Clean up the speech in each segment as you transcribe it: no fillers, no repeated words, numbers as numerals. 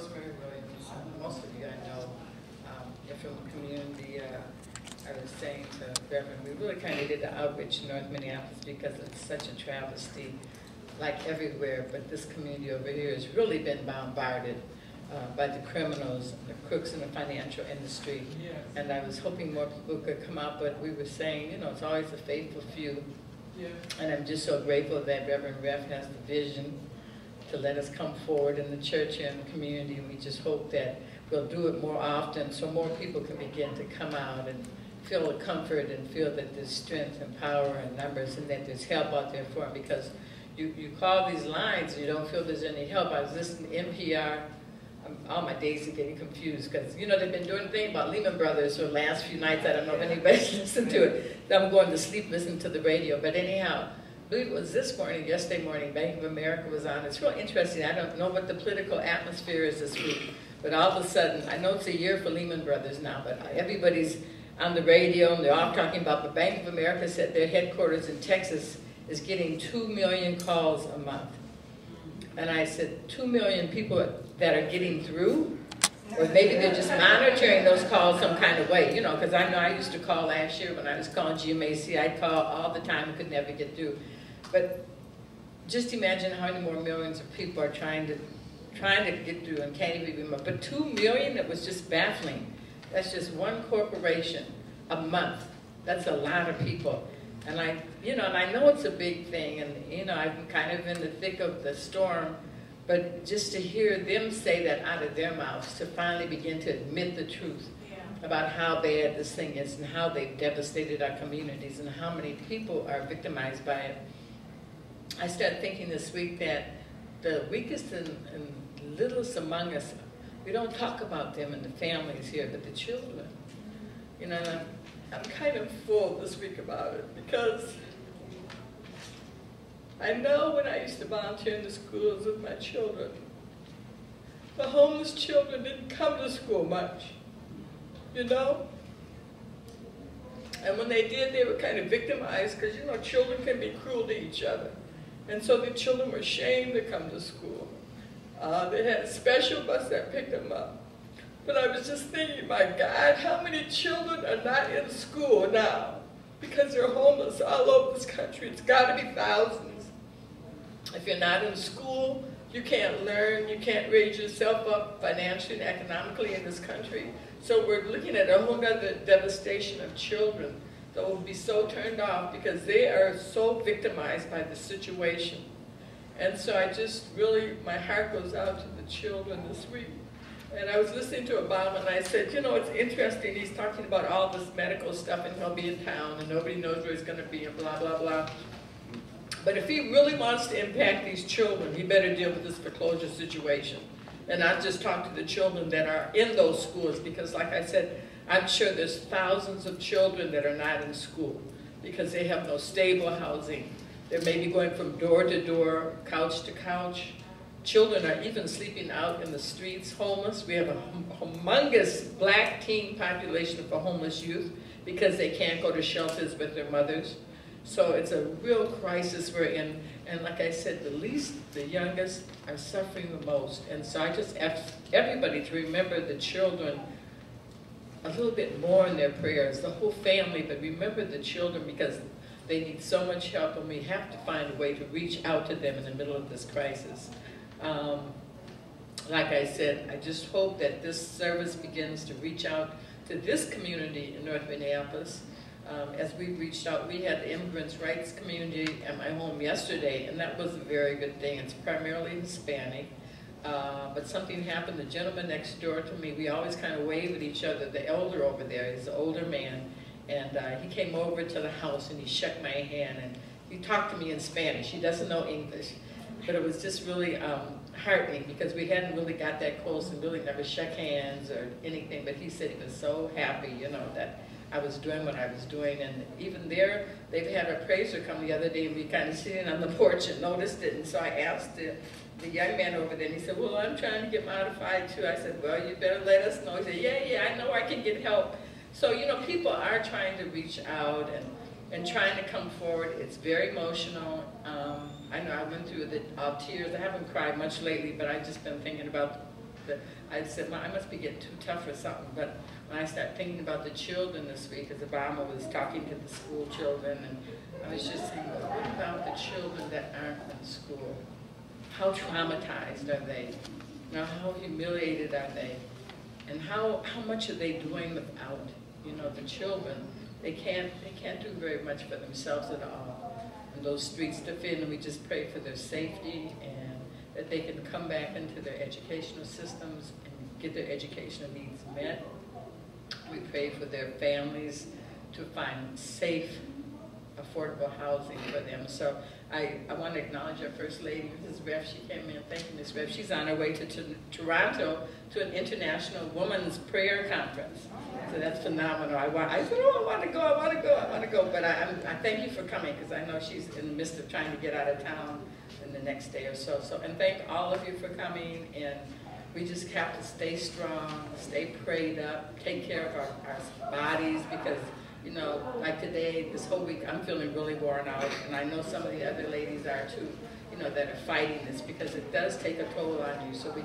Rosemary Wiliiams. Most of you I know. You're from the community. I was saying to Reverend, we really kind of did the outreach in North Minneapolis because it's such a travesty, like everywhere, but this community over here has really been bombarded by the criminals, the crooks in the financial industry. Yes. And I was hoping more people could come out, but we were saying, you know, it's always a faithful few. Yeah. And I'm just so grateful that Reverend Rev has the vision to let us come forward in the church and the community. And we just hope that we'll do it more often so more people can begin to come out and feel the comfort and feel that there's strength and power and numbers and that there's help out there for them. Because you call these lines and you don't feel there's any help. I was listening to NPR. All my days are getting confused because, you know, they've been doing a thing about Lehman Brothers for the last few nights. I don't know if anybody's listened to it. I'm going to sleep listening to the radio. But anyhow, I believe it was this morning, yesterday morning, Bank of America was on. It's real interesting. I don't know what the political atmosphere is this week. But all of a sudden, I know it's a year for Lehman Brothers now, but everybody's on the radio and they're all talking about, but Bank of America said their headquarters in Texas is getting 2 million calls a month. And I said, 2 million people that are getting through? Or maybe they're just monitoring those calls some kind of way, you know, because I know I used to call last year when I was calling GMAC, I'd call all the time, could never get through. But just imagine how many more millions of people are trying to get through and can't even remember. But 2 million, it was just baffling. That's just one corporation a month. That's a lot of people. And I know it's a big thing, and you know, I'm kind of in the thick of the storm, but just to hear them say that out of their mouths, to finally begin to admit the truth about how bad this thing is and how they've devastated our communities and how many people are victimized by it. I started thinking this week that the weakest and littlest among us, we don't talk about them and the families here, but the children. You know, I'm kind of full this week about it because I know when I used to volunteer in the schools with my children, the homeless children didn't come to school much, you know? And when they did, they were kind of victimized because, you know, children can be cruel to each other. And so the children were ashamed to come to school. They had a special bus that picked them up. But I was just thinking, my God, how many children are not in school now because they're homeless all over this country? It's got to be thousands. If you're not in school, you can't learn, you can't raise yourself up financially and economically in this country. So we're looking at a whole other devastation of children that will be so turned off because they are so victimized by the situation. And so I just really, my heart goes out to the children this week. And I was listening to Obama and I said, you know, it's interesting, he's talking about all this medical stuff and he'll be in town and nobody knows where he's going to be and blah, blah, blah. But if he really wants to impact these children, he better deal with this foreclosure situation. And not just talk to the children that are in those schools because like I said, I'm sure there's thousands of children that are not in school because they have no stable housing. They may be going from door to door, couch to couch. Children are even sleeping out in the streets, homeless. We have a humongous black teen population for homeless youth because they can't go to shelters with their mothers. So it's a real crisis we're in. And like I said, the least, the youngest are suffering the most. And so I just ask everybody to remember the children a little bit more in their prayers, the whole family, but remember the children because they need so much help and we have to find a way to reach out to them in the middle of this crisis. Like I said, I just hope that this service begins to reach out to this community in North Minneapolis. As we reached out, we had the immigrants' rights community at my home yesterday, and that was a very good thing. It's primarily Hispanic, but something happened. The gentleman next door to me, we always kind of wave at each other. The elder over there, he's an older man, and he came over to the house and he shook my hand and he talked to me in Spanish. He doesn't know English. But it was just really heartening because we hadn't really got that close and really never shook hands or anything. But he said he was so happy, you know, that I was doing what I was doing. And even there, they've had an appraiser come the other day and we kind of sitting on the porch and noticed it. And so I asked the young man over there and he said, well, I'm trying to get modified too. I said, well, you better let us know. He said, yeah, I know I can get help. So, you know, people are trying to reach out and trying to come forward. It's very emotional. I know I went through the tears. I haven't cried much lately, but I've just been thinking about I said, I must be getting too tough or something. But when I started thinking about the children this week, as Obama was talking to the school children, and I was just saying, well, what about the children that aren't in school? How traumatized are they? Now, how humiliated are they? And how much are they doing without, the children? They can't do very much for themselves at all. And those streets to fit, and we just pray for their safety and that they can come back into their educational systems and get their educational needs met. We pray for their families to find safe, affordable housing for them. So I want to acknowledge our First Lady, Mrs. Revs. She came in. Thank you, Ms. Revs. She's on her way to Toronto to an International Women's Prayer Conference. So that's phenomenal. I said, oh, I want to go. But I thank you for coming, because I know she's in the midst of trying to get out of town in the next day or so. And thank all of you for coming. And we just have to stay strong, stay prayed up, take care of our bodies, because like today, this whole week, I'm feeling really worn out, and I know some of the other ladies are too, that are fighting this, because it does take a toll on you. So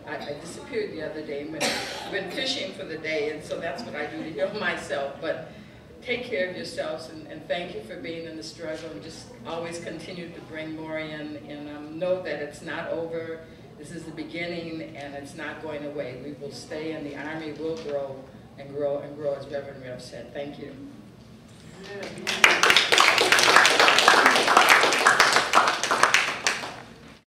I disappeared the other day, and went fishing for the day, and so that's what I do to heal myself. But take care of yourselves, and thank you for being in the struggle, and just always continue to bring more in, and know that it's not over. This is the beginning, and it's not going away. We will stay, and the Army will grow and grow and grow, as Reverend Revs said. Thank you.